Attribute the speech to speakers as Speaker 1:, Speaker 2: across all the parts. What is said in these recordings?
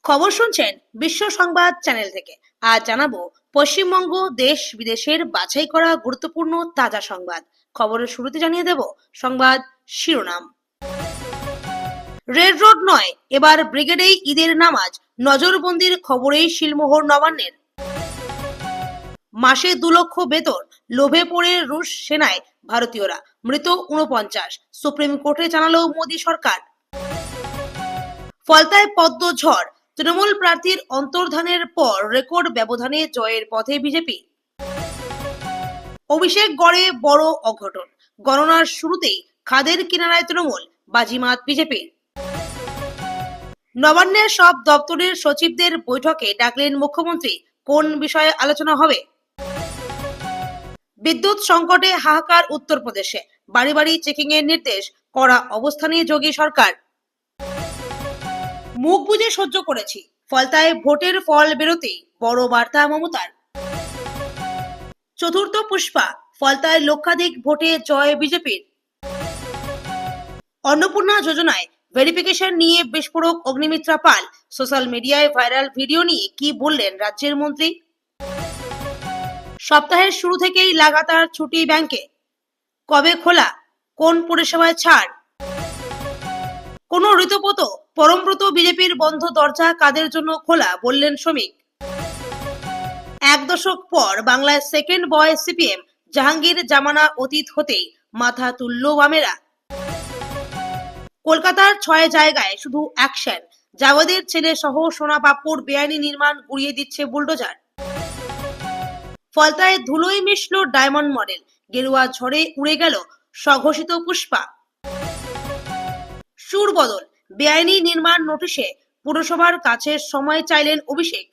Speaker 1: খবর শুনছেন বিশ্ব সংবাদ চ্যানেল থেকে। আজ জানাবো পশ্চিমবঙ্গ দেশ বিদেশের বাছাই করা গুরুত্বপূর্ণ তাজা সংবাদ। খবরের শুরুতে জানিয়ে দেব সংবাদ শিরোনাম। রেড রোড নয়, এবার ব্রিগেডেই ঈদের নামাজ, নজরবন্দির খবরেই শিলমোহর নবান্নের। মাসে 2 লক্ষ বেতন, লোভে পড়ে রুশ সেনায় ভারতীয়রা, মৃত 49। সুপ্রিম কোর্টে জানালো মোদী সরকার। ফলতায় পদ্ম ঝড়, তৃণমূল প্রার্থীর অন্তর্ধানের পর রেকর্ড ব্যবধানে জয়ের পথে বিজেপি। অভিষেক গড়ে বড় অঘটন, গণনার শুরুতেই খাদের কিনারায় তৃণমূল, বাজিমাত বিজেপির। নবান্নের সব দপ্তরের সচিবদের বৈঠকে ডাকলেন মুখ্যমন্ত্রী, কোন বিষয়ে আলোচনা হবে? বিদ্যুৎ সংকটে হাহাকার উত্তরপ্রদেশে, বাড়ি বাড়ি চেকিং এর নির্দেশ, কড়া অবস্থানে যোগী সরকার। মুখ বুজে সহ্য করেছি, ফলতায় ভোটের ফল বেরোতেই বড় বার্তা মমতার। চতুর্থ পুষ্পা, ফলতায় লক্ষাধিক ভোটে জয় বিজেপির। অন্নপূর্ণা যোজনায় ভেরিফিকেশন নিয়ে বিস্ফোরক অগ্নিমিত্রা পাল, সোশ্যাল মিডিয়ায় ভাইরাল ভিডিও নিয়ে কি বললেন রাজ্যের মন্ত্রী? সপ্তাহের শুরু থেকেই লাগাতার ছুটি ব্যাংকে, কবে খোলা, কোন পরিষেবায় ছাড়? কোন ঋতুপত পরমব্রত বিজেপির বন্ধ দরজা কাদের জন্য খোলা, বললেন শ্রমিক। 1 দশক পর বাংলায় সেকেন্ড বয় সিপিএম, জাহাঙ্গীর জামানা অতীত হতেই মাথা তুলল বামেরা। কলকাতার 6 জায়গায় শুধু অ্যাকশন, জাওয়াদের ছেলে সহ সোনা পাপ্পুর বেআইনি নির্মাণ গুড়িয়ে দিচ্ছে বুলডোজার। ফলতায় ধুলোয় মিশল ডায়মন্ড মডেল, গেরুয়া ঝড়ে উড়ে গেল স্বঘোষিত পুষ্পা। সুর বদল, বেআইনি নির্মাণ নোটিশে পুরসভার কাছে সময় চাইলেন অভিষেক।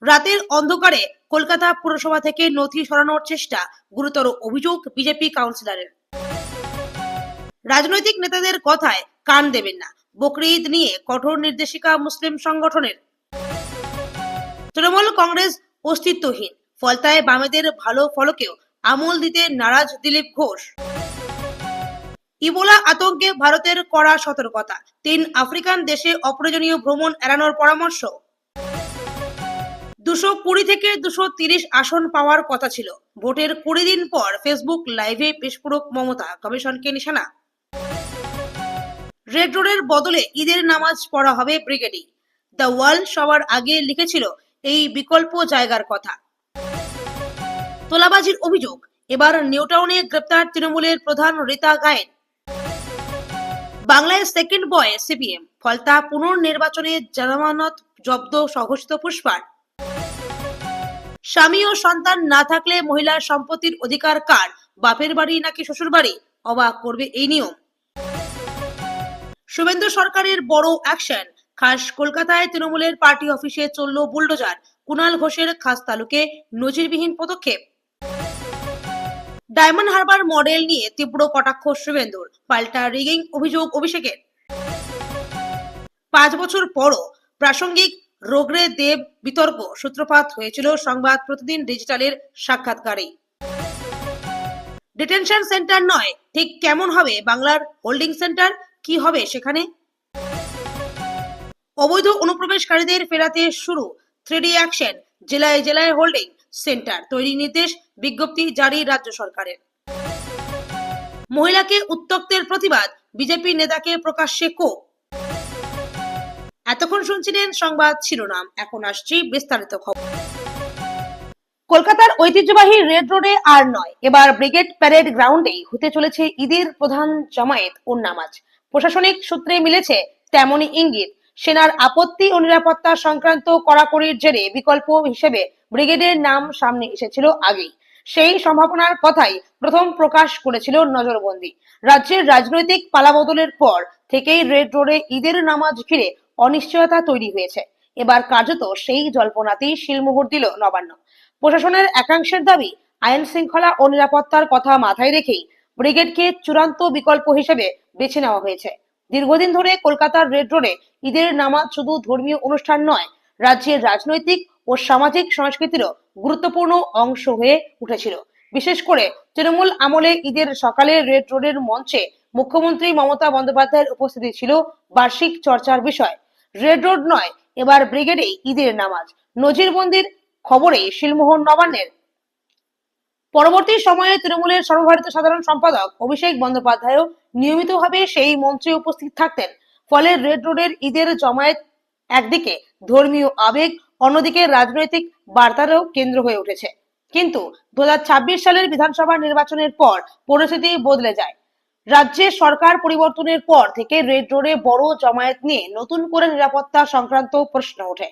Speaker 1: রাতের অন্ধকারে কলকাতা পুরসভা থেকে নথি সরানোর চেষ্টা, গুরুতর অভিযোগ বিজেপি কাউন্সিলরের। রাজনৈতিক নেতাদের কথায় কান দেবেন না, বকরি ঈদ নিয়ে কঠোর নির্দেশিকা মুসলিম সংগঠনের। তৃণমূল কংগ্রেস অস্তিত্বহীন, ফলতায় বামেদের ভালো ফলকেও আমল দিতে নারাজ দিলীপ ঘোষ। ইবোলা আতঙ্কে ভারতের কড়া সতর্কতা, 3 আফ্রিকান দেশে অপ্রয়োজনীয় ভ্রমণ এড়ানোর পরামর্শ। 220 থেকে 230 আসন পাওয়ার কথা ছিল, ভোটের 20 দিন পর ফেসবুক লাইভে বিস্ফোরক মমতা, কমিশনকে নিশানা। রেড রোডের বদলে ঈদের নামাজ পড়া হবে ব্রিগেডে। দ্য ওয়ার্ল্ড সবার আগে লিখেছিল এই বিকল্প জায়গার কথা। তোলাবাজির অভিযোগ, এবার নিউটাউনে গ্রেপ্তার তৃণমূলের প্রধান রীতা গায়েন। বাংলায় সেকেন্ড বয় সিপিএম, ফলতা পুনর্নির্বাচনে জামানত জব্দ স্বঘোষিত পুষ্পার। স্বামী ও সন্তান না থাকলে মহিলার সম্পত্তির অধিকার কার, বাপের বাড়ি নাকি শ্বশুর বাড়ি, অবাক করবে এই নিয়ম। শুভেন্দু সরকারের বড় অ্যাকশন, খাস কলকাতায় তৃণমূলের পার্টি অফিসে চলল বুলডোজার, কুণাল ঘোষের খাস তালুকে নজিরবিহীন পদক্ষেপ। ডায়মন্ড হারবার মডেল নিয়ে তীব্র কটাক্ষ শুভেন্দুর, পাল্টা রিগিং অভিযোগ অভিষেকের। 5 বছর পরও প্রাসঙ্গিক রোগরে দেব বিতর্ক সূত্রপাত হয়েছিল সংবাদ প্রতিদিন ডিজিটালের সাক্ষাৎকারে। ডিটেনশন সেন্টার নয়, ঠিক কেমন হবে বাংলার হোল্ডিং সেন্টার, কি হবে সেখানে? অবৈধ অনুপ্রবেশকারীদের ফেরাতে শুরু 3D অ্যাকশন, জেলায় জেলায় হোল্ডিং সেন্টার তৈরির নির্দেশ, বিজ্ঞপ্তি জারি রাজ্য সরকারের। মহিলাকে উত্ত্যক্তের প্রতিবাদ, বিজেপি নেতাকে প্রকাশ্যে ক্ষোভ। এতক্ষণ শুনছিলেন সংবাদ শিরোনাম, এখন আসছি বিস্তারিত খবর। কলকাতার ঐতিহ্যবাহী রেড রোডে আর নয়, এবার ব্রিগেড প্যারেড গ্রাউন্ডেই হতে চলেছে ঈদের প্রধান জামায়াত ও নামাজ। প্রশাসনিক সূত্রে মিলেছে তেমনই ইঙ্গিত। সেনার আপত্তি ও নিরাপত্তা সংক্রান্ত কড়াকড়ির জেরে বিকল্প হিসেবে ব্রিগেডের নাম সামনে এসেছিল আগেই। সেই সম্ভাবনার কথাই প্রথম প্রকাশ করেছিল নজরবন্দি। রাজ্যের রাজনৈতিক পালাবদলের পর থেকেই রেড রোডে ঈদের নামাজ ঘিরে অনিশ্চয়তা তৈরি হয়েছে। এবার কার্যত সেই জল্পনাতেই শিলমোহর দিল নবান্ন। প্রশাসনের একাংশের দাবি, আইন শৃঙ্খলা ও নিরাপত্তার কথা মাথায় রেখেই ব্রিগেডকে চূড়ান্ত বিকল্প হিসেবে বেছে নেওয়া হয়েছে। দীর্ঘদিন ধরে কলকাতার রেড রোডে ঈদের নামাজ শুধু ধর্মীয় অনুষ্ঠান নয়, রাজ্যের রাজনৈতিক ও সামাজিক সংস্কৃতিরও গুরুত্বপূর্ণ অংশ হয়ে উঠেছিল। বিশেষ করে তৃণমূল আমলে ঈদের সকালে রেড রোডের মঞ্চে মুখ্যমন্ত্রী মমতা বন্দ্যোপাধ্যায়ের উপস্থিতি ছিল বার্ষিক চর্চার বিষয়। রেড রোড নয়, এবার ব্রিগেডে ঈদের নামাজ। নজিরবন্দির খবরে শিলমোহর নবান্নের। পরবর্তী সময়ে তৃণমূলের সর্বভারতীয় সাধারণ সম্পাদক অভিষেক বন্দ্যোপাধ্যায়ও নিয়মিতভাবে সেই মঞ্চে উপস্থিত থাকতেন। ফলে রেড রোডের ঈদের জমায়েত একদিকে ধর্মীয় আবেগ, অন্যদিকে রাজনৈতিক বার্তারও কেন্দ্র হয়ে উঠেছে। কিন্তু 2026 সালের বিধানসভা নির্বাচনের পর পরিস্থিতি বদলে যায়। রাজ্যে সরকার পরিবর্তনের পর থেকে রেড রোডে বড় জমায়েত নিয়ে নতুন করে নিরাপত্তা সংক্রান্ত প্রশ্ন ওঠে।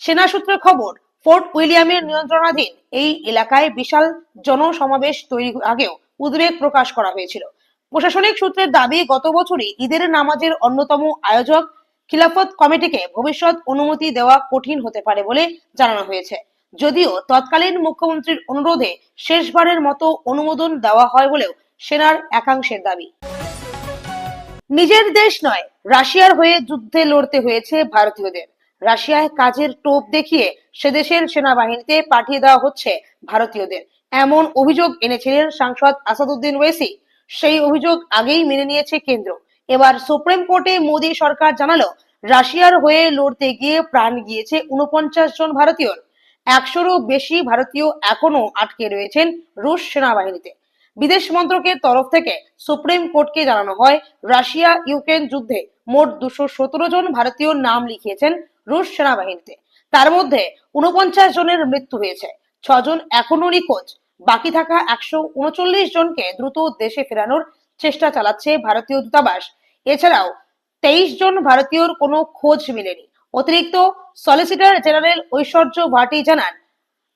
Speaker 1: সেনা সূত্রের খবর, ফোর্ট উইলিয়ামের নিয়ন্ত্রণাধীন এই এলাকায় বিশাল জনসমাবেশ তৈরির আগেও উদ্বেগ প্রকাশ করা হয়েছিল। প্রশাসনিক সূত্রের দাবি, গত বছরই ঈদের নামাজের অন্যতম আয়োজক খিলাফত কমিটিকে ভবিষ্যৎ অনুমতি দেওয়া কঠিন হতে পারে বলে জানানো হয়েছে। যদিও তৎকালীন মুখ্যমন্ত্রীর অনুরোধে শেষবারের মতো অনুমোদন দেওয়া হয় বলেও সেনার একাংশের দাবি। নিজের দেশ নয়, রাশিয়ার হয়ে যুদ্ধে লড়তে হয়েছে ভারতীয়দের। রাশিয়ায় কাজের টোপ দেখিয়ে সে দেশের সেনাবাহিনীতে পাঠিয়ে দেওয়া হচ্ছে ভারতীয়দের, এমন অভিযোগ এনেছিলেন সাংসদ আসাদুদ্দিন ওয়েসি। সেই অভিযোগ আগেই মেনে নিয়েছে কেন্দ্র। এবার সুপ্রিম কোর্টে মোদী সরকার জানালো, রাশিয়ার হয়ে লড়তে গিয়ে প্রাণ গিয়েছে 49 জন ভারতীয়। 100-রও বেশি ভারতীয় এখনো আটকে রয়েছেন রুশ সেনাবাহিনীতে। বিদেশ মন্ত্রকের তরফ থেকে সুপ্রিম কোর্টকে জানানো হয়, রাশিয়া ইউক্রেন যুদ্ধে মোট 217 জন ভারতীয় নাম লিখিয়েছেন রুশ সেনাবাহিনীতে। তার মধ্যে 49 জনের মৃত্যু হয়েছে, 6 জন এখনো নিখোঁজ। বাকি থাকা 139 জনকে দ্রুত দেশে ফেরানোর চেষ্টা চালাচ্ছে ভারতীয় দূতাবাস। এছাড়াও 23 জন ভারতীয়র কোনো খোঁজ মেলেনি। অতিরিক্ত সলিসিটর জেনারেল ঐশ্বর্য ভাটি জানান,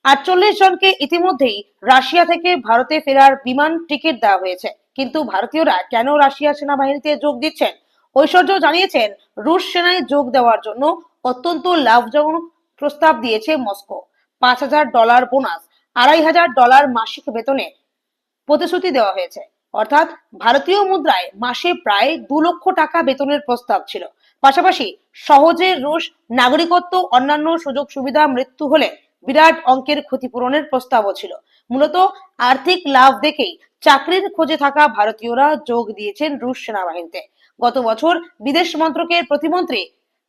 Speaker 1: 48 জনকে ইতিমধ্যেই রাশিয়া থেকে ভারতে ফেরার বিমান টিকিট দেওয়া হয়েছে। কিন্তু ভারতীয়রা কেন রাশিয়া সেনাবাহিনীতে যোগ দিচ্ছেন? ঐশ্বর্য জানিয়েছেন, রুশ সেনায় যোগ দেওয়ার জন্য অত্যন্ত লাভজনক প্রস্তাব দিয়েছে মস্কো। $5,000 বোনাস, $2,500 মাসিক বেতনে প্রতিশ্রুতি দেওয়া হয়েছে। অর্থাৎ ভারতীয় মুদ্রায় মাসে প্রায় 2 লক্ষ টাকা বেতনের প্রস্তাব ছিল। পাশাপাশি সহজে রুশ নাগরিকত্ব, অন্যান্য সুযোগ সুবিধা, মৃত্যু হলে বিরাট অঙ্কের ক্ষতিপূরণের প্রস্তাবও ছিল। মূলত আর্থিক লাভ দেখেই চাকরির খোঁজে থাকা ভারতীয়রা যোগ দিয়েছেন রুশ সেনাবাহিনীতে। গত বছর বিদেশ মন্ত্রকের প্রতিমন্ত্রী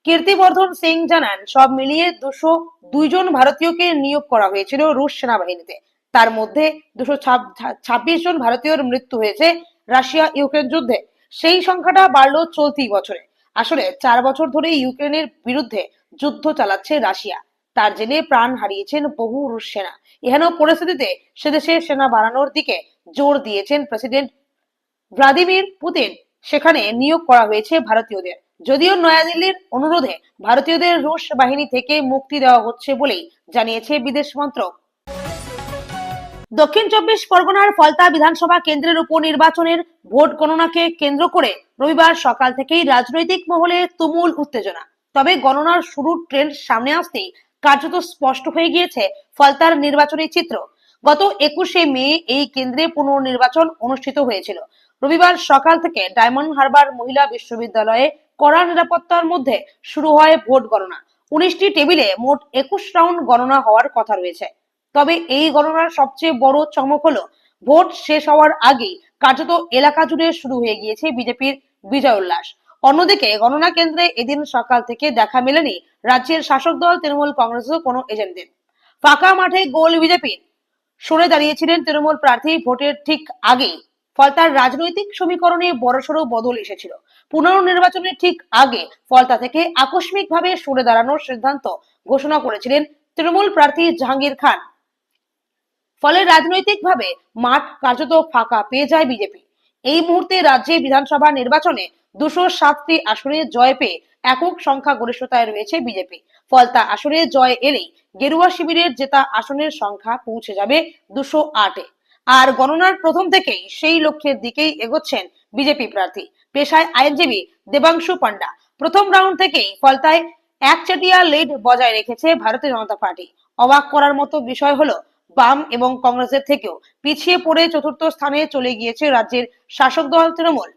Speaker 1: কীর্তিবর্ধন সিং জানান, সব মিলিয়ে 202 জন ভারতীয়কে নিয়োগ করা হয়েছিল রুশ সেনাবাহিনীতে। তার মধ্যে 226 জন ভারতীয়র মৃত্যু হয়েছে রাশিয়া ইউক্রেন যুদ্ধে। সেই সংখ্যাটা বাড়লো চলতি বছরে। আসলে 4 বছর ধরে ইউক্রেনের বিরুদ্ধে যুদ্ধ চালাচ্ছে রাশিয়া। তার জেনে প্রাণ হারিয়েছেন বহু রুশ সেনা। এহেন পরিস্থিতিতে সেদেশে সেনা বাড়ানোর দিকে জোর দিয়েছেন প্রেসিডেন্ট ভ্লাদিমির পুতিন। সেখানে নিয়োগ করা হয়েছে ভারতীয়দের। যদিও নয়াদিল্লির অনুরোধে ভারতীয়দের রুশ বাহিনী থেকে মুক্তি দেওয়া হচ্ছে বলেই জানিয়েছে বিদেশ মন্ত্রক। দক্ষিণ 24 পরগনার ফলতা বিধানসভা কেন্দ্রের উপনির্বাচনের ভোট গণনাকে কেন্দ্র করে রবিবার সকাল থেকেই রাজনৈতিক মহলে তুমুল উত্তেজনা। তবে গণনার শুরুর ট্রেন্ড সামনে আসতেই কার্যত স্পষ্ট হয়ে গিয়েছে ফলতার নির্বাচনী চিত্র। গত 21শে মে এই কেন্দ্রে পুনর্নির্বাচন অনুষ্ঠিত হয়েছিল। রবিবার সকাল থেকে ডায়মন্ড হারবার মহিলা বিশ্ববিদ্যালয়ে কড়া নিরাপত্তার মধ্যে শুরু হয় ভোট গণনা। 19টি টেবিলে মোট 21 রাউন্ড গণনা হওয়ার কথা রয়েছে। তবে এই গণনার সবচেয়ে বড় চমক হলো, ভোট শেষ হওয়ার আগেই কার্যত এলাকা জুড়ে শুরু হয়ে গিয়েছে বিজেপির বিজয় উল্লাস। অন্যদিকে গণনা কেন্দ্রে এদিন সকাল থেকে দেখা মেলেনি রাজ্যের শাসক দল তৃণমূল কংগ্রেসের কোনো এজেন্টদের। ফাঁকা মাঠে গোল বিজেপির। সরে দাঁড়িয়েছিলেন তৃণমূল প্রার্থী। ভোটের ঠিক আগেই ফলতার রাজনৈতিক সমীকরণে বড়সড় বদল এসেছিল। পুনর্নির্বাচনের ঠিক আগে ফলতা থেকে আকস্মিকভাবে সরে দাঁড়ানোর সিদ্ধান্ত ঘোষণা করেছিলেন তৃণমূল প্রার্থী জাহাঙ্গীর খান। ফলে রাজনৈতিকভাবে মাঠ কার্যত ফাঁকা পেয়ে যায় বিজেপি। এই মুহূর্তে রাজ্যে বিধানসভা নির্বাচনে 207টি আসনে জয় পেয়ে একক সংখ্যাগরিষ্ঠতায় রয়েছে বিজেপি। ফলতা আসনে জয় এলেই গেরুয়া শিবিরের জেতা আসনের সংখ্যা পৌঁছে যাবে 208-এ। আর গণনার প্রথম থেকেই সেই লক্ষ্যের দিকেই এগোচ্ছেন বিজেপি প্রার্থী, পেশায় আইনজীবী দেবাংশু পান্ডা। প্রথম রাউন্ড থেকেই ফলতায় একচেটিয়া লিড বজায় রেখেছে ভারতীয় জনতা পার্টি। অবাক করার মতো বিষয় হলো, বাম এবং কংগ্রেসের থেকেও পিছিয়ে পড়ে চতুর্থ স্থানে চলে গিয়েছে রাজ্যের শাসক দল তৃণমূল।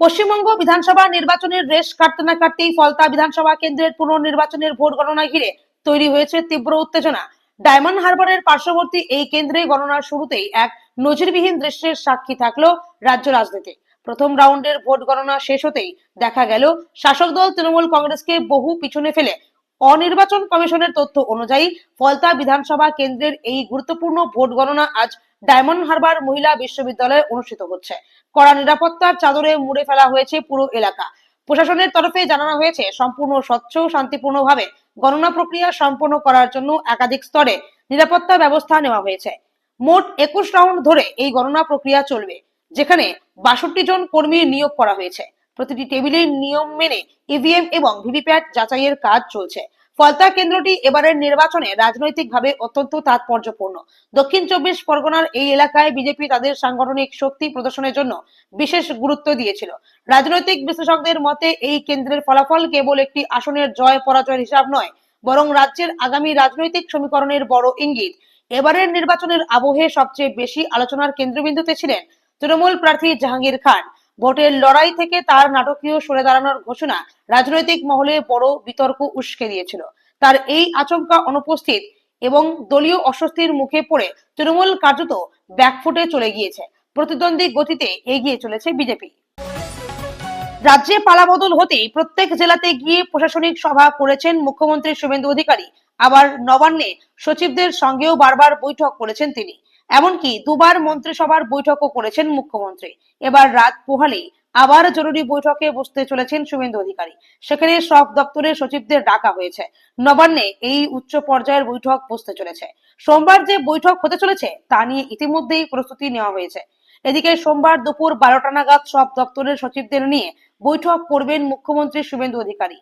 Speaker 1: পশ্চিমবঙ্গ বিধানসভা নির্বাচনের রেশ কাটতে না কাটতেই ফলতা বিধানসভা কেন্দ্রের পুনর্নির্বাচনের ভোট গণনা ঘিরে তৈরি হয়েছে তীব্র উত্তেজনা। ডায়মন্ড হারবারের পার্শ্ববর্তী এই কেন্দ্রে গণনার শুরুতেই এক নজিরবিহীন দৃশ্যের সাক্ষী থাকলো রাজ্য রাজনীতি। প্রথম রাউন্ডের ভোট গণনা শেষ হতেই দেখা গেল শাসক দল তৃণমূল কংগ্রেসকে বহু পিছনে ফেলে অনির্বাচন কমিশনের তথ্য অনুযায়ী ফলতা বিধানসভা কেন্দ্রের এই গুরুত্বপূর্ণ ভোট গণনা আজ ডায়মন্ড হারবার মহিলা বিশ্ববিদ্যালয়ে অনুষ্ঠিত হচ্ছে। কড়া নিরাপত্তার চাদরে মুড়ে ফেলা হয়েছে পুরো এলাকা। প্রশাসনের তরফে জানানো হয়েছে সম্পূর্ণ স্বচ্ছ শান্তিপূর্ণভাবে গণনা প্রক্রিয়া সম্পন্ন করার জন্য একাধিক স্তরে নিরাপত্তা ব্যবস্থা নেওয়া হয়েছে। মোট 21 রাউন্ড ধরে এই গণনা প্রক্রিয়া চলবে, যেখানে 62 জন কর্মী নিয়োগ করা হয়েছে। প্রতিটি টেবিলের নিয়ম মেনে ইভিএম এবং ভিভিপ্যাট যাচাইয়ের কাজ চলছে। ফলতা কেন্দ্রটি এবারের নির্বাচনে রাজনৈতিকভাবে অত্যন্ত তাৎপর্যপূর্ণ। দক্ষিণ 24 পরগনার এই এলাকায় বিজেপি তাদের সাংগঠনিক শক্তি প্রদর্শনের জন্য বিশেষ গুরুত্ব দিয়েছিল। রাজনৈতিক বিশ্লেষকদের মতে এই কেন্দ্রের ফলাফল কেবল একটি আসনের জয় পরাজয়ের হিসাব নয়, বরং রাজ্যের আগামী রাজনৈতিক সমীকরণের বড় ইঙ্গিত। এবারের নির্বাচনের আবহে সবচেয়ে বেশি আলোচনার কেন্দ্রবিন্দুতে ছিলেন তৃণমূল প্রার্থী জাহাঙ্গীর খান। ভোটের লড়াই থেকে তার নাটকীয় সরে দাঁড়ানোর ঘোষণা রাজনৈতিক মহলে বড় বিতর্ক উস্কে দিয়েছিল। তার এই আচমকা অনুপস্থিত এবং দলীয় অস্বস্তির মুখে পড়ে তৃণমূল কার্যত ব্যাকফুটে চলে গিয়েছে। প্রতিদ্বন্দ্বী গতিতে এগিয়ে চলেছে বিজেপি। রাজ্যে পালাবদল হতেই প্রত্যেক জেলাতে গিয়ে প্রশাসনিক সভা করেছেন মুখ্যমন্ত্রী শুভেন্দু অধিকারী। আবার নবান্নে সচিবদের সঙ্গেও বারবার বৈঠক করেছেন তিনি। এমনকি দুবার মন্ত্রিসভার বৈঠকও করেছেন মুখ্যমন্ত্রী। এবার রাত পোহালেই আবার জরুরি বৈঠকে বসতে চলেছেন শুভেন্দু অধিকারী। সেখানে সব দপ্তরের সচিবদের ডাকা হয়েছে। নবান্নে এই উচ্চ পর্যায়ের বৈঠক বসতে চলেছে। সোমবার যে বৈঠক হতে চলেছে তা নিয়ে ইতিমধ্যেই প্রস্তুতি নেওয়া হয়েছে। এদিকে সোমবার দুপুর 12টা নাগাদ সব দপ্তরের সচিবদের নিয়ে বৈঠক করবেন মুখ্যমন্ত্রী শুভেন্দু অধিকারী।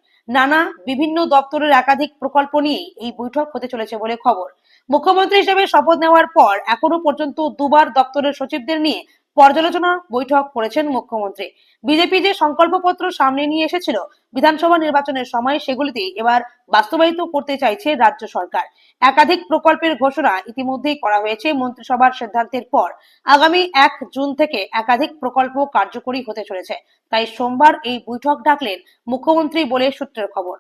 Speaker 1: বিভিন্ন দপ্তরের একাধিক প্রকল্প নিয়ে এই বৈঠক হতে চলেছে বলে খবর। মুখ্যমন্ত্রী হিসেবে শপথ নেওয়ার পর এখনো পর্যন্ত দুবার দপ্তরের সচিবদের নিয়ে পর্যালোচনা বৈঠক করেছেন মুখ্যমন্ত্রী। বিজেপি যে সংকল্পপত্র সামনে নিয়ে এসেছিল বিধানসভা নির্বাচনের সময়, সেগুলিতে এবার বাস্তবায়িত করতে চাইছে রাজ্য সরকার। একাধিক প্রকল্পের ঘোষণা ইতিমধ্যেই করা হয়েছে মন্ত্রিসভার সিদ্ধান্তের পর। আগামী 1 জুন থেকে একাধিক প্রকল্প কার্যকরী হতে চলেছে। তাই সোমবার এই বৈঠক ডাকলেন মুখ্যমন্ত্রী বলে সূত্রের খবর।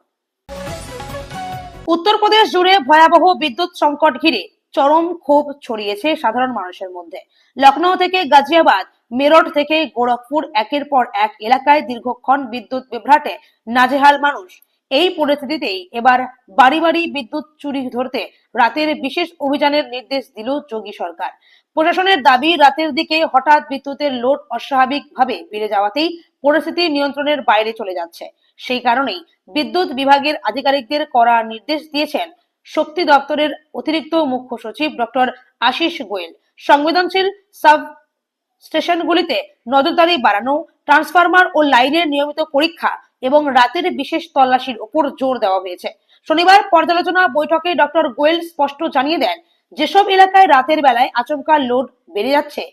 Speaker 1: উত্তরপ্রদেশ জুড়ে ভয়াবহ বিদ্যুৎ সংকট ঘিরে চরম ক্ষোভ ছড়িয়েছে সাধারণ মানুষের মধ্যে। লখনৌ থেকে গাজিয়াবাদ, মেরঠ থেকে গোরখপুর, একের পর এক এলাকায় দীর্ঘক্ষণ বিদ্যুৎ বিভ্রাটে নাজেহাল মানুষ। এই পরিস্থিতিতেই এবার বাড়ি বাড়ি বিদ্যুৎ চুরি ধরতে রাতের বিশেষ অভিযানের নির্দেশ দিল যোগী সরকার। প্রশাসনের দাবি, রাতের দিকে হঠাৎ বিদ্যুতের লোড অস্বাভাবিকভাবে বেড়ে যাওয়াতেই পরিস্থিতি নিয়ন্ত্রণের বাইরে চলে যাচ্ছে। সেই কারণেই বিদ্যুৎ বিভাগের আধিকারিকদের কড়া নির্দেশ দিয়েছেন শক্তি দপ্তরের অতিরিক্ত মুখ্য সচিব ডক্টর আশিস গোয়েল। সংবেদনশীল সাব স্টেশনগুলিতে নজরদারি বাড়ানো, ট্রান্সফরমার ও লাইনের নিয়মিত পরীক্ষা এবং রাতের বিশেষ তল্লাশির উপর জোর দেওয়া হয়েছে। শনিবার পর্যালোচনা বৈঠকে ডক্টর গোয়েল স্পষ্ট জানিয়ে দেন, যেসব এলাকায় রাতের বেলায় আচমকা লোড বেড়ে যাচ্ছে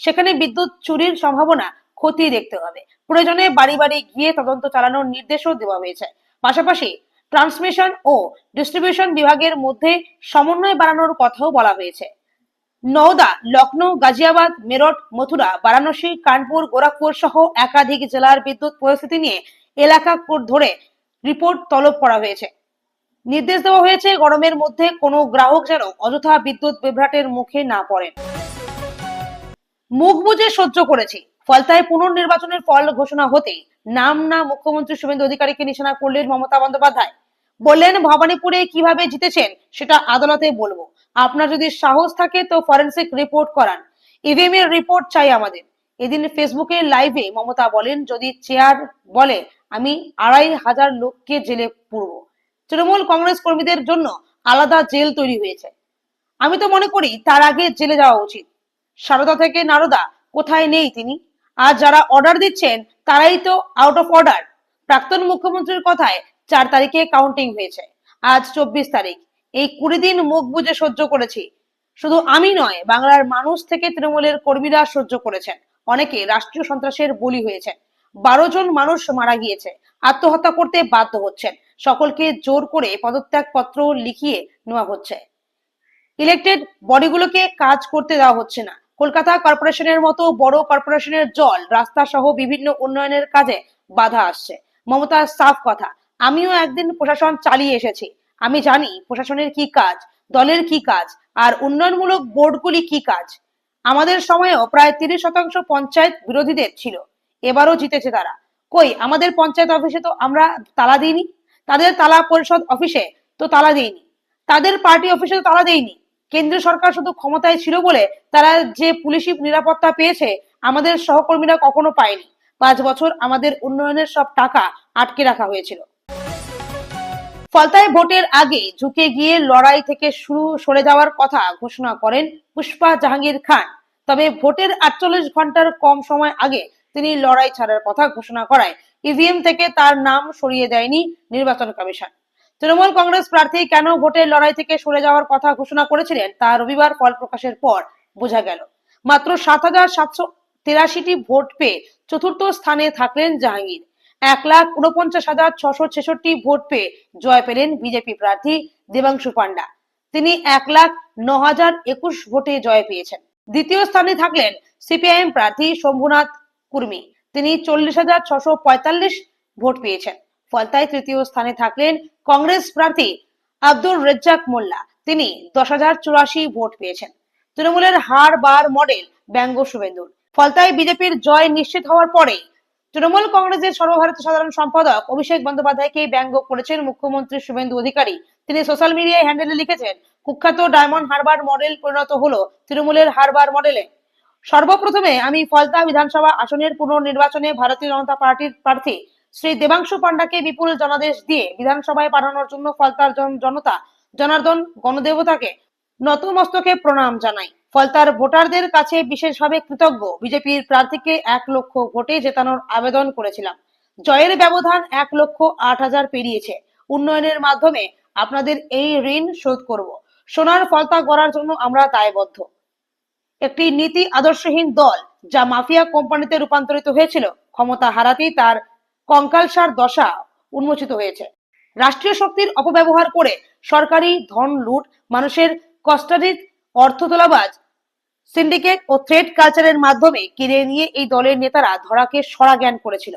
Speaker 1: সেখানে বিদ্যুৎ চুরির সম্ভাবনা খতিয়ে দেখতে হবে। প্রয়োজনে বাড়ি বাড়ি গিয়ে তদন্ত চালানোর নির্দেশও দেওয়া হয়েছে। পাশাপাশি ট্রান্সমিশন ও ডিস্ট্রিবিউশন বিভাগের মধ্যে সমন্বয় বাড়ানোর কথাও বলা হয়েছে। নওদা, লখনৌ, গাজিয়াবাদ, মেরঠ, মথুরা, বারাণসী, কানপুর, গোরখপুর সহ একাধিক জেলার বিদ্যুৎ পরিস্থিতি নিয়ে এলাকা ধরে রিপোর্ট তলব করা হয়েছে। নির্দেশ দেওয়া হয়েছে গরমের মধ্যে কোনো গ্রাহক যেন অযথা বিদ্যুৎ বিভ্রাটের মুখে না পড়েন। মুখ বুজে সহ্য করেছি, ফলতায় পুনর্নির্বাচনের ফল ঘোষণা হতেই নাম না মুখ্যমন্ত্রী শুভেন্দু অধিকারীকে নিশানা করলেন মমতা বন্দ্যোপাধ্যায়। বললেন, ভবানীপুরে কিভাবে জিতেছেন সেটা আদালতে বলবো। আপনার যদি সাহস থাকে তো ফরেন্সিক রিপোর্ট করান, ইভিএম এর রিপোর্ট চাই আমাদের। এদিন ফেসবুকে লাইভে মমতা বলেন, যদি চেয়ার বলে আমি 2500 লোককে জেলে পুরব। তৃণমূল কংগ্রেস কর্মীদের জন্য আলাদা জেল তৈরি হয়েছে। আমি তো মনে করি তার আগে জেলে যাওয়া উচিত। সারদা থেকে নারদা কোথায় নেই তিনি? আজ যারা অর্ডার দিচ্ছেন তারাই তো আউট অফ অর্ডার। প্রাক্তন মুখ্যমন্ত্রীর কথায় 4 তারিখে কাউন্টিং হয়েছে, আজ 24 তারিখ। এই 20 দিন মুখ বুজে সহ্য করেছি। শুধু আমি নয়, বাংলার মানুষ থেকে তৃণমূলের কর্মীরা সহ্য করেছেন। অনেকে রাষ্ট্রীয় সন্ত্রাসের বলি হয়েছেন। 12 জন মানুষ মারা গিয়েছে, আত্মহত্যা করতে বাধ্য হচ্ছেন। সকলকে জোর করে পদত্যাগ পত্র লিখিয়ে নেওয়া হচ্ছে। ইলেক্টেড বডিগুলোকে কাজ করতে দেওয়া হচ্ছে না। কলকাতা কর্পোরেশনের মতো বড় কর্পোরেশনের জল, রাস্তা সহ বিভিন্ন উন্নয়নের কাজে বাধা আসছে। মমতার সাফ কথা, আমিও একদিন প্রশাসন চালিয়ে এসেছি। আমি জানি প্রশাসনের কি কাজ, দলের কি কাজ, আর উন্নয়নমূলক বোর্ডগুলি কি কাজ। আমাদের সময়েও প্রায় 30% পঞ্চায়েত বিরোধীদের ছিল, এবারও জিতেছে তারা। কই আমাদের পঞ্চায়েত অফিসে তো আমরা তালা দিইনি, তাদের তালা পরিষদ অফিসে তো তালা দিইনি, তাদের পার্টি অফিসে তো তালা দেয়নি। কেন্দ্রীয় সরকার শুধু ক্ষমতায় ছিল বলে তারা যে পুলিশি নিরাপত্তা পেয়েছে, আমাদের সহকর্মীরা কখনো পায়নি। 5 বছর আমাদের উন্নয়নের সব টাকা আটকে রাখা হয়েছিল। ফলতায় ভোটের আগে ঝুঁকে গিয়ে লড়াই থেকে সরে যাওয়ার কথা ঘোষণা করেন পুষ্পা জাহাঙ্গীর খান। তবে ভোটের 48 ঘন্টার কম সময় আগে তিনি লড়াই ছাড়ার কথা ঘোষণা করায় ইভিএম থেকে তার নাম সরিয়ে দেয়নি নির্বাচন কমিশন। তৃণমূল কংগ্রেস প্রার্থী কেন ভোটের লড়াই থেকে সরে যাওয়ার কথা ঘোষণা করেছিলেন তা রবিবার ফল প্রকাশের পর বোঝা গেল। মাত্র 7,783টি ভোট পেয়ে চতুর্থ স্থানে থাকলেন জাহাঙ্গীর। 1,49,666 ভোট পেয়ে জয় পেলেন বিজেপি প্রার্থী দেবাংশু পান্ডা। তিনি 1,09,021 ভোটে জয় পেয়েছেন। দ্বিতীয় স্থানে থাকলেন সিপিআইএম প্রার্থী শম্ভুনাথ কুর্মী। তিনি 40,645 ভোট পেয়েছেন। ফলতায় তৃতীয় স্থানে থাকলেন কংগ্রেস প্রার্থী আব্দুর রেজ্জাক মোল্লা। তিনি 10,084 ভোট পেয়েছেন। তৃণমূলের হার বার মডেল ব্যঙ্গ শুভেন্দুর। ফলতায় বিজেপির জয় নিশ্চিত হওয়ার পরে তৃণমূল কংগ্রেসের সর্বভারতীয় সাধারণ সম্পাদক অভিষেক বন্দ্যোপাধ্যায়কে ব্যঙ্গ করেছেন মুখ্যমন্ত্রী শুভেন্দু অধিকারী। তিনি সোশ্যাল মিডিয়ায় হ্যান্ডেলে লিখেছেন, কুখ্যাত ডায়মন্ড হারবার মডেল পরিণত হলো তৃণমূলের হারবার মডেলে। সর্বপ্রথমে আমি ফলতা বিধানসভা আসনের পুনর্নির্বাচনে ভারতীয় জনতা পার্টির প্রার্থী শ্রী দেবাংশু পান্ডাকে বিপুল জনাদেশ দিয়ে বিধানসভায় পাঠানোর জন্য ফলতার জনতা জনার্দন গণদেবতাকে নতমস্তকে প্রণাম জানাই। ফলতার ভোটারদের কাছে বিশেষভাবে কৃতজ্ঞ। বিজেপির প্রার্থীকে 1 লক্ষ ভোটে জেতানোর আবেদন করেছিলাম। জয়ের ব্যবধান 1,08,000 পেরিয়েছে। উন্নয়নের মাধ্যমে আপনাদের এই ঋণ শোধ করব। সোনার ফলতা গড়ার জন্য আমরা দায়বদ্ধ। একটি নীতি আদর্শহীন দল যা মাফিয়া কোম্পানিতে রূপান্তরিত হয়েছিল, ক্ষমতা হারাতেই তার কঙ্কালসার দশা উন্মোচিত হয়েছে। রাষ্ট্রীয় শক্তির অপব্যবহার করে সরকারি ধন লুট, মানুষের কষ্টার্জিত অর্থ তোলাবাজ সিন্ডিকেট ও থ্রেড কালচারের মাধ্যমে কিনে নিয়ে এই দলের নেতারা ধরাকে সরা জ্ঞান করেছিল।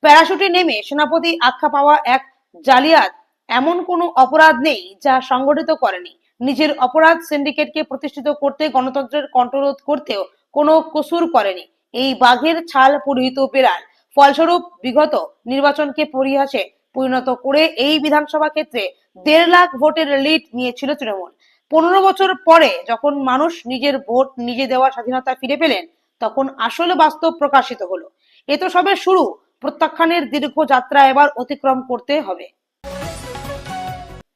Speaker 1: প্যারাশুটে নেমে সেনাপতি আখ্যা পাওয়া এক জালিয়াত এমন কোনো অপরাধ নেই যা সংগঠিত করেনি। নিজের অপরাধ সিন্ডিকেটকে প্রতিষ্ঠিত করতে, গণতন্ত্রের কণ্ঠরোধ করতেও কোনো কসুর করেনি এই বাঘের ছাল পরিহিত বেড়াল। ফলস্বরূপ বিগত নির্বাচনকে পরিহাসে পরিণত করে এই বিধানসভা ক্ষেত্রে 1.5 লাখ ভোটের লিড নিয়েছিল তৃণমূল। 15 বছর পরে যখন মানুষ নিজের ভোট নিজে দেওয়ার স্বাধীনতা ফিরে পেলেন, তখন আসলে বাস্তব প্রকাশিত হলো। এ তো সবে শুরু। প্রত্যাখ্যানের দীর্ঘ যাত্রা এবার অতিক্রম করতে হবে।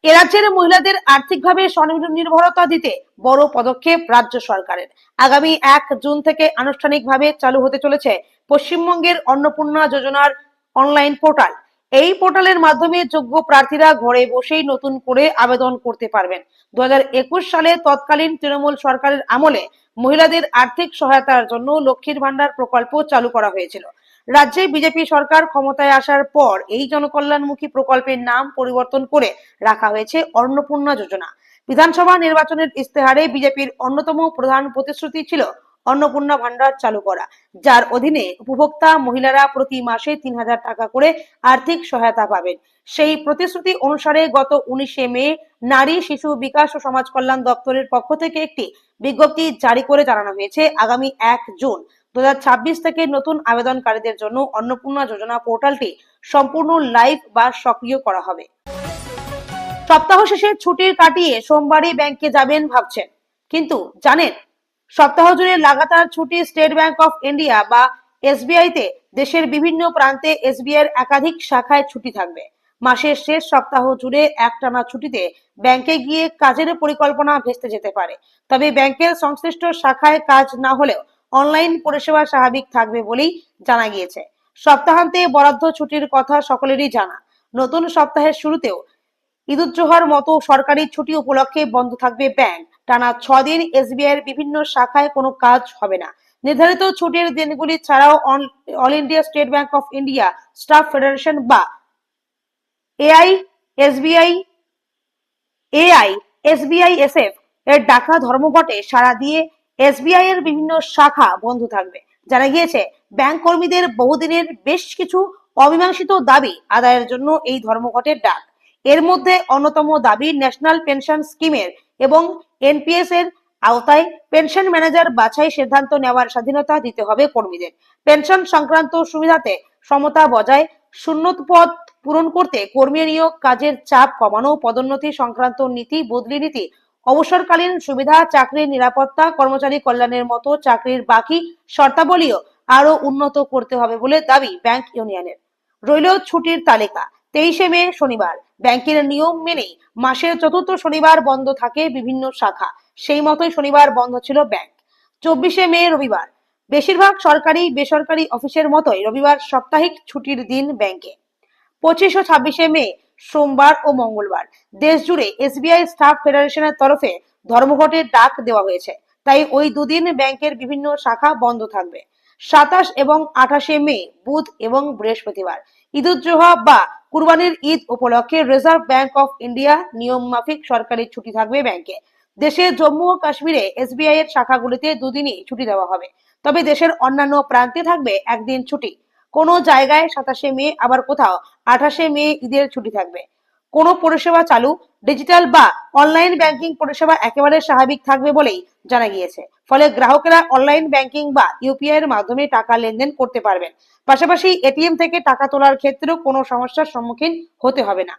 Speaker 1: এ রাজ্যের মহিলাদের আর্থিকভাবে স্বনির্ভরতা দিতে বড় পদক্ষেপ রাজ্য সরকারের। আগামী 1 জুন থেকে আনুষ্ঠানিকভাবে চালু হতে চলেছে পশ্চিমবঙ্গের অন্নপূর্ণা যোজনার অনলাইন পোর্টাল। এই পোর্টালের মাধ্যমে যোগ্য প্রার্থীরা ঘরে বসেই নতুন করে আবেদন করতে পারবেন। 2021 সালে তৎকালীন তৃণমূল সরকারের আমলে মহিলাদের আর্থিক সহায়তার জন্য লক্ষ্মীর ভান্ডার প্রকল্প চালু করা হয়েছিল। রাজ্যে বিজেপি সরকার ক্ষমতায় আসার পর এই জনকল্যাণমুখী প্রকল্পের নাম পরিবর্তন করে রাখা হয়েছে অন্নপূর্ণা যোজনা। বিধানসভা নির্বাচনের ইস্তেহারে বিজেপির অন্যতম প্রধান প্রতিশ্রুতি ছিল অন্নপূর্ণা ভান্ডার চালু করা, যার অধীনে উপভোক্তা মহিলারা প্রতি মাসে 3,000 টাকা করে আর্থিক সহায়তা পাবেন। সেই প্রতিশ্রুতি অনুসারে গত 19শে মে নারী, শিশু বিকাশ ও সমাজ কল্যাণ দপ্তরের পক্ষ থেকে একটি বিজ্ঞপ্তি জারি করে জানানো হয়েছে, আগামী 1 জুন 2026 থেকে নতুন আবেদনকারীদের জন্য অন্নপূর্ণা যোজনা পোর্টালটি সম্পূর্ণ লাইভ বা সক্রিয় করা হবে। সপ্তাহ শেষে ছুটির কাটিয়ে সোমবারই ব্যাংকে যাবেন ভাবছেন, কিন্তু জানেন সপ্তাহ জুড়ে লাগাতার ছুটি স্টেট ব্যাংক অফ ইন্ডিয়া বা এসবিআই তে দেশের বিভিন্ন প্রান্তে এসবিআই এর একাধিক শাখায় ছুটি থাকবে। মাসের শেষ সপ্তাহ জুড়ে একটানা ছুটিতে ব্যাংকে গিয়ে কাজের পরিকল্পনা ভেস্তে যেতে পারে। তবে ব্যাংকের সংশ্লিষ্ট শাখায় কাজ না হলেও অনলাইন পরিষেবা স্বাভাবিক থাকবে বলেই জানা গিয়েছে। সপ্তাহান্তে বরাদ্দ ছুটির কথা সকলেরই জানা। নতুন সপ্তাহের শুরুতেও ঈদুজ্জোহার মতো সরকারি ছুটি উপলক্ষে বন্ধ থাকবে ব্যাংক। টানা 6 দিন এসবিআই এর বিভিন্ন শাখায় কোনো কাজ হবে না। নির্ধারিত ছুটির দিনগুলি ছাড়াও all India state bank of India staff federation বা এআইএসবিআইএসএফ এর ডাকা ধর্মঘটে সাড়া দিয়ে এসবিআই এর বিভিন্ন শাখা বন্ধ থাকবে। জানা গিয়েছে ব্যাংক কর্মীদের বহুদিনের বেশ কিছু অমীমাংসিত দাবি আদায়ের জন্য এই ধর্মঘটের ডাক। এর মধ্যে অন্যতম দাবি ন্যাশনাল পেনশন স্কিমের এবং এনপিএস এর আওতায় পেনশন ম্যানেজার বাছাই সিদ্ধান্ত নেওয়ার স্বাধীনতা দিতে হবে কর্মীদের। পেনশন সংক্রান্ত সুবিধাতে সমতা বজায়, শূন্য পদ পূরণ করতে কর্মী নিয়োগ, কাজের চাপ কমানো, পদোন্নতি সংক্রান্ত নীতি, বদলি নীতি, অবসরকালীন সুবিধা, চাকরির নিরাপত্তা, কর্মচারী কল্যাণের মতো চাকরির বাকি শর্তাবলীও আরো উন্নত করতে হবে বলে দাবি ব্যাংক ইউনিয়নের। রইল ছুটির তালিকা। 23শে মে শনিবার ব্যাংকের নিয়ম মেনেই মাসের চতুর্থ শনিবার বন্ধ থাকে বিভিন্ন শাখা, সেই মতোই শনিবার বন্ধ ছিল ব্যাংক। 24শে মে রবিবার বেশিরভাগ সরকারি বেসরকারি অফিসের মতোই রবিবার সাপ্তাহিক ছুটির দিন ব্যাংকে। 25 ও 26শে মে সোমবার ও মঙ্গলবার দেশ জুড়ে এসবিআই স্টাফ ফেডারেশনের তরফে ধর্মঘটের ডাক দেওয়া হয়েছে, তাই ওই দুদিন ব্যাংকের বিভিন্ন শাখা বন্ধ থাকবে। 27 এবং 28শে মে বুধ এবং বৃহস্পতিবার ঈদুজ্জোহা বা কুরবানির ঈদ উপলক্ষে রিজার্ভ ব্যাংক অফ ইন্ডিয়া নিয়ম মাফিক সরকারি ছুটি থাকবে ব্যাংকে। দেশের জম্মু ও কাশ্মীরে এসবিআই এর শাখাগুলিতে দুদিনই ছুটি দেওয়া হবে, তবে দেশের অন্যান্য প্রান্তে থাকবে একদিন ছুটি। কোনো জায়গায় 27শে মে, আবার কোথাও 28শে মে ঈদের ছুটি থাকবে। কোনো পরিষেবা চালু, ডিজিটাল বা অনলাইন ব্যাংকিং পরিষেবা একেবারে স্বাভাবিক থাকবে বলেই জানা গিয়েছে। ফলে গ্রাহকেরা অনলাইন ব্যাংকিং বা ইউপিআই এর মাধ্যমে টাকা লেনদেন করতে পারবেন। পাশাপাশি এটিএম থেকে টাকা তোলার ক্ষেত্রেও কোনো সমস্যার সম্মুখীন হতে হবে না।